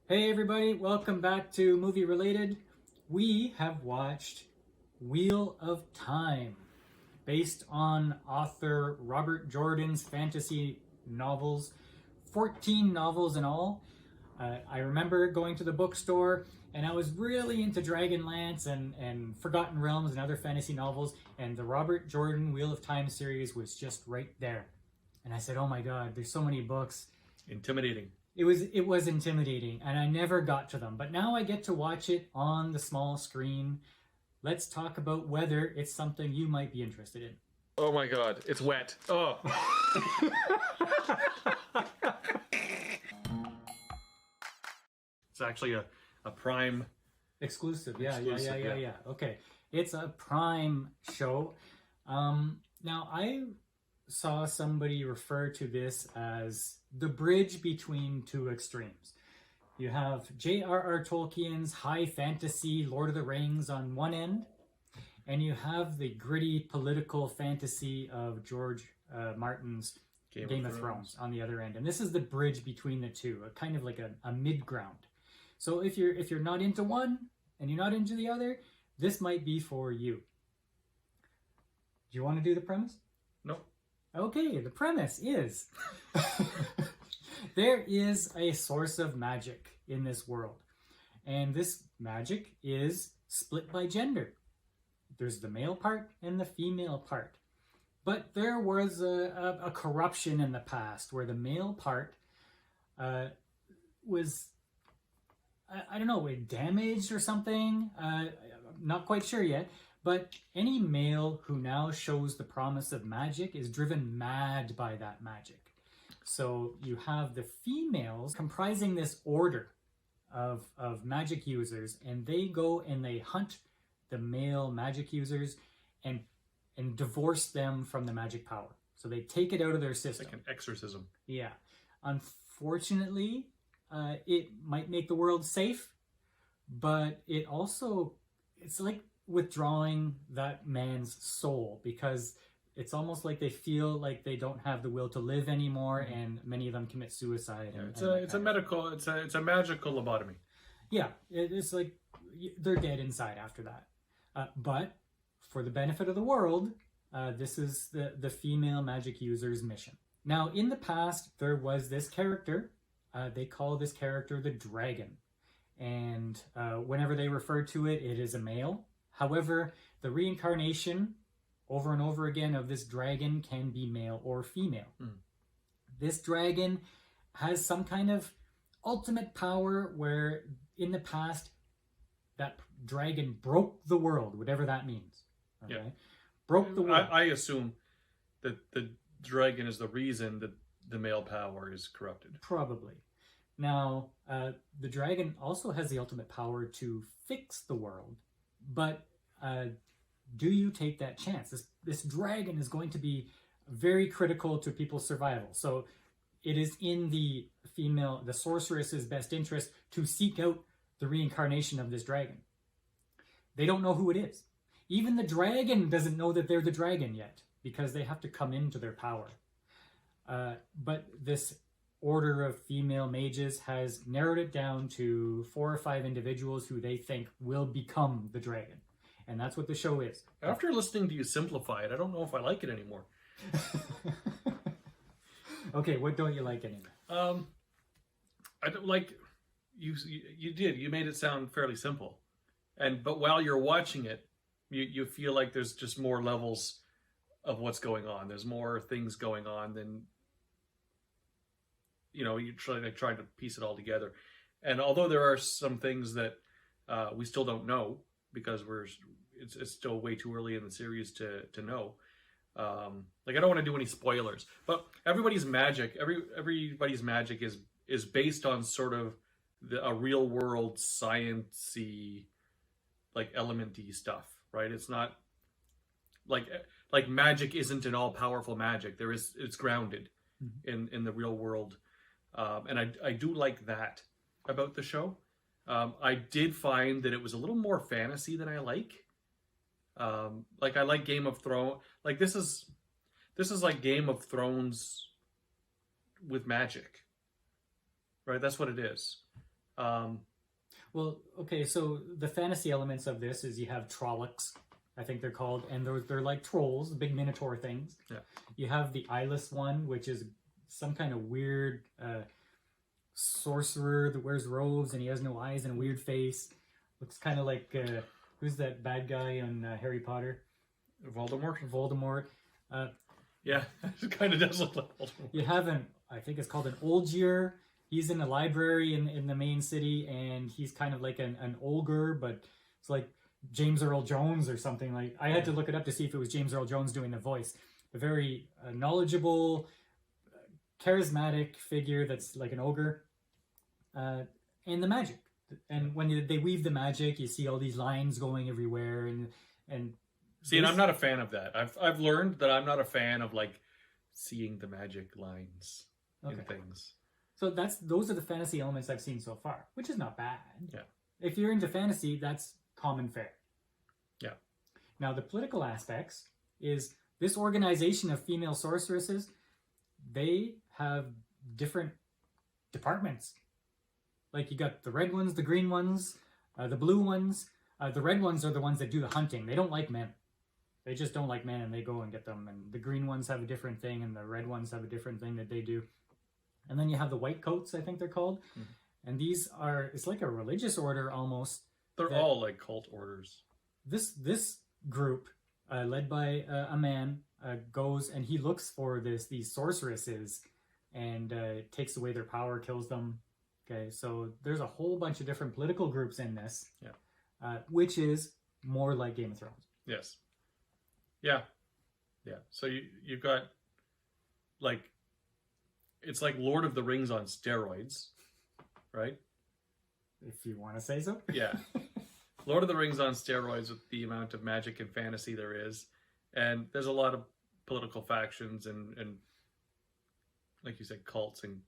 Hey everybody, welcome back to Movie Related. We have watched Wheel of Time, based on author Robert Jordan's fantasy novels, 14 novels in all. I remember going to the bookstore and I was really into Dragonlance and Forgotten Realms and other fantasy novels, and the Robert Jordan Wheel of Time series was just right there. And I said, oh my god, there's so many books. Intimidating. It was intimidating and I never got to them, but now I get to watch it on the small screen. Let's talk about whether it's something you might be interested in. Oh my god, it's wet. Oh. It's actually a Prime Exclusive. Exclusive, Yeah. Okay. It's a Prime show. Now I saw somebody refer to this as the bridge between two extremes. You have J.R.R. Tolkien's high fantasy Lord of the Rings on one end, and you have the gritty political fantasy of George Martin's Game of Thrones on the other end. And this is the bridge between the two, a kind of like a mid-ground. So if you're not into one and you're not into the other, this might be for you. Do you want to do the premise? No. Okay, the premise is there is a source of magic in this world, and this magic is split by gender. There's the male part and the female part. But there was a corruption in the past where the male part was, I don't know, damaged or something. I'm not quite sure yet. But any male who now shows the promise of magic is driven mad by that magic. So you have the females comprising this order of magic users, and they go and they hunt the male magic users and divorce them from the magic power. So they take it out of their system. Like an exorcism. Yeah. Unfortunately, it might make the world safe, but it's like withdrawing that man's soul, because it's almost like they feel like they don't have the will to live anymore, and many of them commit suicide. Yeah, it's a magical lobotomy. Yeah, it's like they're dead inside after that. But for the benefit of the world, this is the female magic user's mission. Now, in the past, there was this character. They call this character the dragon. And whenever they refer to it, it is a male. However, the reincarnation over and over again of this dragon can be male or female. This dragon has some kind of ultimate power where in the past that dragon broke the world, whatever that means. Okay? Yeah. Broke the world. I assume that the dragon is the reason that the male power is corrupted. Probably. Now, the dragon also has the ultimate power to fix the world, but do you take that chance? This dragon is going to be very critical to people's survival. So it is in the sorceress's best interest to seek out the reincarnation of this dragon. They don't know who it is. Even the dragon doesn't know that they're the dragon yet, because they have to come into their power. But this order of female mages has narrowed it down to 4 or 5 individuals who they think will become the dragon. And that's what the show is. After listening to you simplify it, I don't know if I like it anymore. Okay, what don't you like anymore? I don't like you made it sound fairly simple. But while you're watching it, you feel like there's just more levels of what's going on. There's more things going on than you try to piece it all together. And although there are some things that we still don't know, because it's still way too early in the series to know. I don't want to do any spoilers, but everybody's magic is based on sort of a real world sciencey, like elementy stuff, right? It's not like magic isn't an all powerful magic. It's grounded in the real world, and I do like that about the show. I did find that it was a little more fantasy than I like. I like Game of Thrones. Like this is like Game of Thrones with magic, right? That's what it is. Well, okay, so the fantasy elements of this is you have Trollocs, I think they're called, and they're like trolls, big minotaur things. Yeah. You have the eyeless one, which is some kind of weird sorcerer that wears robes and he has no eyes and a weird face. Looks kind of like who's that bad guy in Harry Potter? Voldemort. Voldemort. Yeah, it kind of does look like Voldemort. You have I think it's called an Olgier. He's in a library in the main city, and he's kind of like an ogre, but it's like James Earl Jones or something. Like, I had to look it up to see if it was James Earl Jones doing the voice. A very knowledgeable, charismatic figure that's like an ogre. And the magic. And when they weave the magic, you see all these lines going everywhere, and See, and I'm not a fan of that. I've learned that I'm not a fan of like seeing the magic lines in things. So those are the fantasy elements I've seen so far, which is not bad. Yeah. If you're into fantasy, that's common fare. Yeah. Now the political aspects is this organization of female sorceresses, they have different departments. Like you got the red ones, the green ones, the blue ones. The red ones are the ones that do the hunting. They don't like men. They just don't like men, and they go and get them. And the green ones have a different thing, and the red ones have a different thing that they do. And then you have the white coats, I think they're called. Mm-hmm. And these are, it's like a religious order almost. They're all like cult orders. This group, led by a man, goes and he looks for these sorceresses and takes away their power, kills them. Okay, so there's a whole bunch of different political groups in this. Yeah. Which is more like Game of Thrones. Yes. Yeah. Yeah. So you've got like, it's like Lord of the Rings on steroids, right? If you want to say so. Yeah. Lord of the Rings on steroids with the amount of magic and fantasy there is. And there's a lot of political factions and like you said, cults and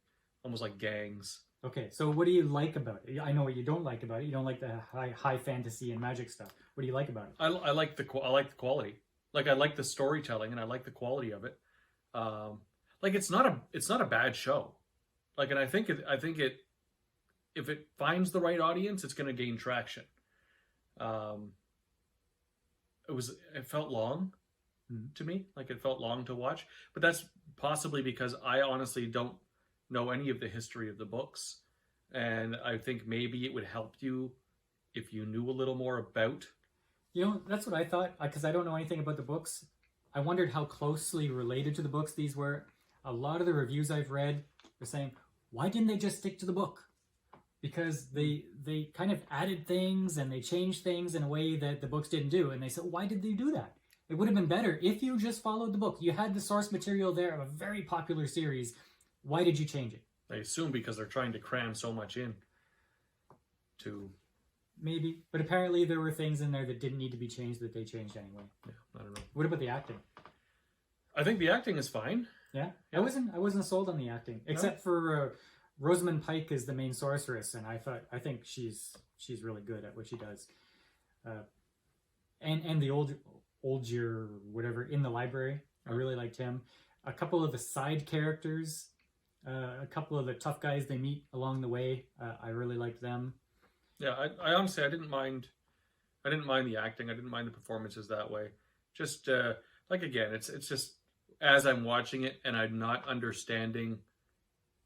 almost like gangs. Okay, so what do you like about it? I know what you don't like about it. You don't like the high fantasy and magic stuff. What do you like about it? I like the quality. Like I like the storytelling and I like the quality of it. Like it's not a bad show. Like, and I think it if it finds the right audience, it's going to gain traction. It felt long to me. Like it felt long to watch, but that's possibly because I honestly don't know any of the history of the books, and I think maybe it would help you if you knew a little more about. You know, that's what I thought, because I don't know anything about the books. I wondered how closely related to the books these were. A lot of the reviews I've read are saying, why didn't they just stick to the book? Because they kind of added things and they changed things in a way that the books didn't do. And they said, why did they do that? It would have been better if you just followed the book. You had the source material there of a very popular series. Why did you change it? I assume because they're trying to cram so much in to... Maybe. But apparently there were things in there that didn't need to be changed that they changed anyway. Yeah, I don't know. What about the acting? I think the acting is fine. Yeah? I wasn't sold on the acting. Except for Rosamund Pike is the main sorceress, and I think she's really good at what she does. And the Olgier, whatever, in the library. I really liked him. A couple of the side characters, a couple of the tough guys they meet along the way, I really liked them. Yeah, I honestly didn't mind the acting. I didn't mind the performances that way. Just like again, it's just as I'm watching it and I'm not understanding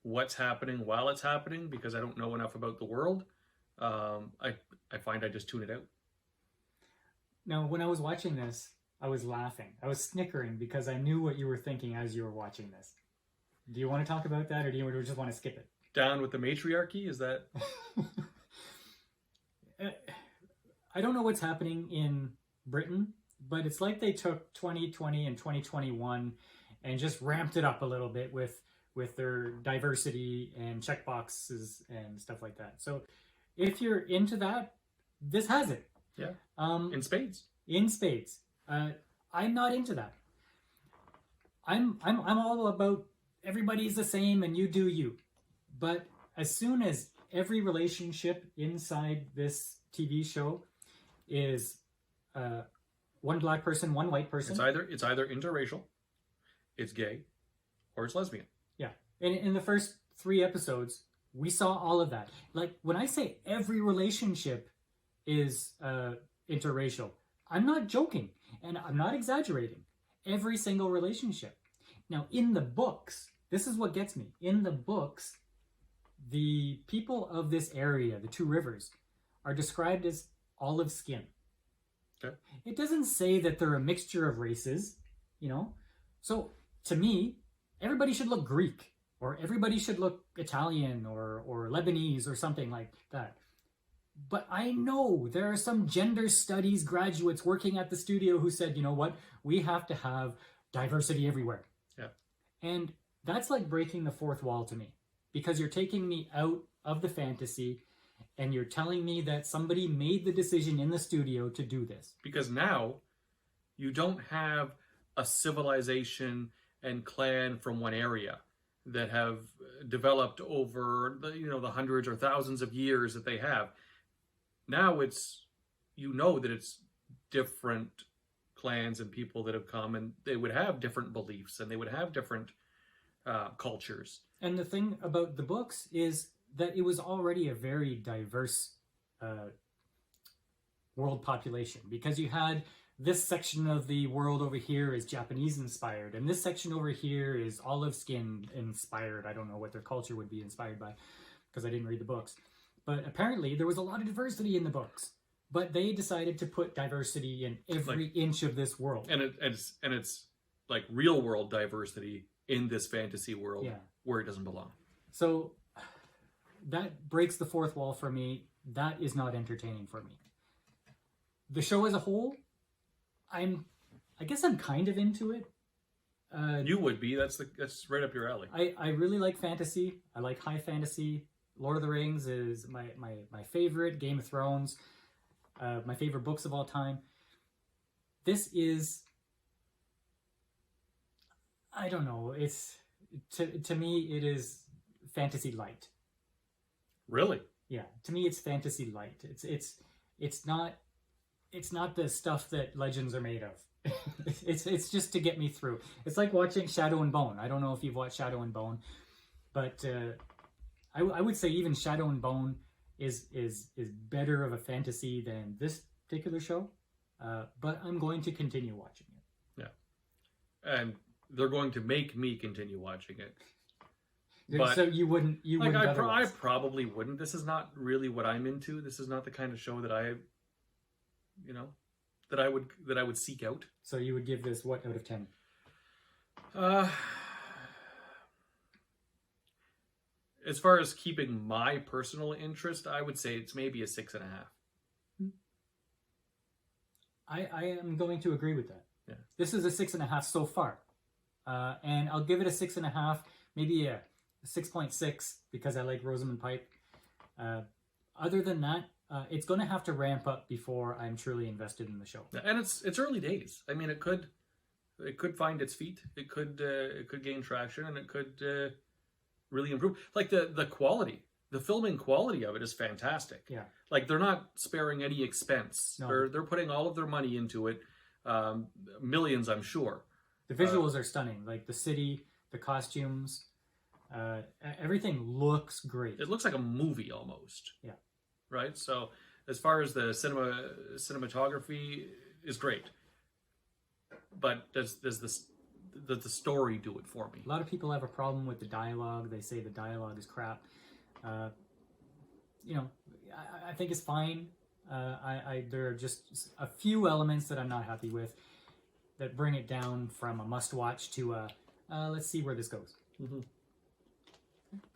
what's happening while it's happening because I don't know enough about the world. I find I just tune it out. Now, when I was watching this, I was laughing. I was snickering because I knew what you were thinking as you were watching this. Do you want to talk about that, or do you just want to skip it? Down with the matriarchy? Is that... I don't know what's happening in Britain, but it's like they took 2020 and 2021 and just ramped it up a little bit with their diversity and checkboxes and stuff like that. So if you're into that, this has it. Yeah. In spades. In spades. I'm not into that. I'm all about everybody's the same and you do you. But as soon as every relationship inside this TV show is one black person, one white person. It's either interracial, it's gay, or it's lesbian. Yeah. In the first 3 episodes, We saw all of that. Like when I say every relationship is interracial, I'm not joking and I'm not exaggerating. Every single relationship. Now, in the books, this is what gets me. In the books, the people of this area, the Two Rivers, are described as olive skin. Okay. It doesn't say that they're a mixture of races, you know? So, to me, everybody should look Greek, or everybody should look Italian, or Lebanese, or something like that. But I know there are some gender studies graduates working at the studio who said, you know what, we have to have diversity everywhere. Yeah. And that's like breaking the fourth wall to me, because you're taking me out of the fantasy and you're telling me that somebody made the decision in the studio to do this. Because now you don't have a civilization and clan from one area that have developed over the hundreds or thousands of years that they have. Now it's, that it's different clans and people that have come, and they would have different beliefs and they would have different cultures. And the thing about the books is that it was already a very diverse world population, because you had this section of the world over here is Japanese inspired, and this section over here is olive skin inspired. I don't know what their culture would be inspired by, because I didn't read the books. But apparently there was a lot of diversity in the books. But they decided to put diversity in every inch of this world. And it's like real world diversity in this fantasy world where it doesn't belong. So that breaks the fourth wall for me. That is not entertaining for me. The show as a whole, I guess I'm kind of into it. You would be. That's right up your alley. I really like fantasy. I like high fantasy. Lord of the Rings is my favorite. Game of Thrones, my favorite books of all time. This is, I don't know. It's to me it is fantasy light. Really? Yeah, to me it's fantasy light. It's not the stuff that legends are made of. it's just to get me through. It's like watching Shadow and Bone. I don't know if you've watched Shadow and Bone, but I would say even Shadow and Bone is better of a fantasy than this particular show. But I'm going to continue watching it. Yeah, and they're going to make me continue watching it. But so you wouldn't I probably wouldn't. This is not really what I'm into. This is not the kind of show that I would seek out. So you would give this what out of 10? As far as keeping my personal interest, I would say it's maybe a 6.5. I am going to agree with that. Yeah. This is a 6.5 so far. And I'll give it a 6.5, maybe a 6.6 because I like Rosamund Pike. Other than that, it's going to have to ramp up before I'm truly invested in the show. And it's early days. I mean, it could find its feet. It could gain traction, and it could really improve. Like the quality, the filming quality of it is fantastic. Yeah. Like they're not sparing any expense. No. They're putting all of their money into it, millions, I'm sure. The visuals are stunning. Like the city, the costumes, everything looks great. It looks like a movie almost. Yeah. Right. So as far as the cinematography is great, but does the story do it for me? A lot of people have a problem with the dialogue. They say the dialogue is crap. I think it's fine. There are just a few elements that I'm not happy with that bring it down from a must-watch to let's see where this goes. Mm-hmm.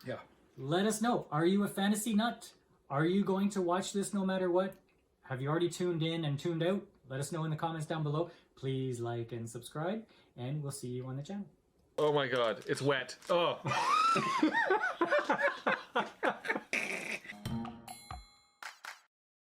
Yeah. Let us know. Are you a fantasy nut? Are you going to watch this no matter what? Have you already tuned in and tuned out? Let us know in the comments down below. Please like and subscribe, and we'll see you on the channel. Oh my God, it's wet. Oh.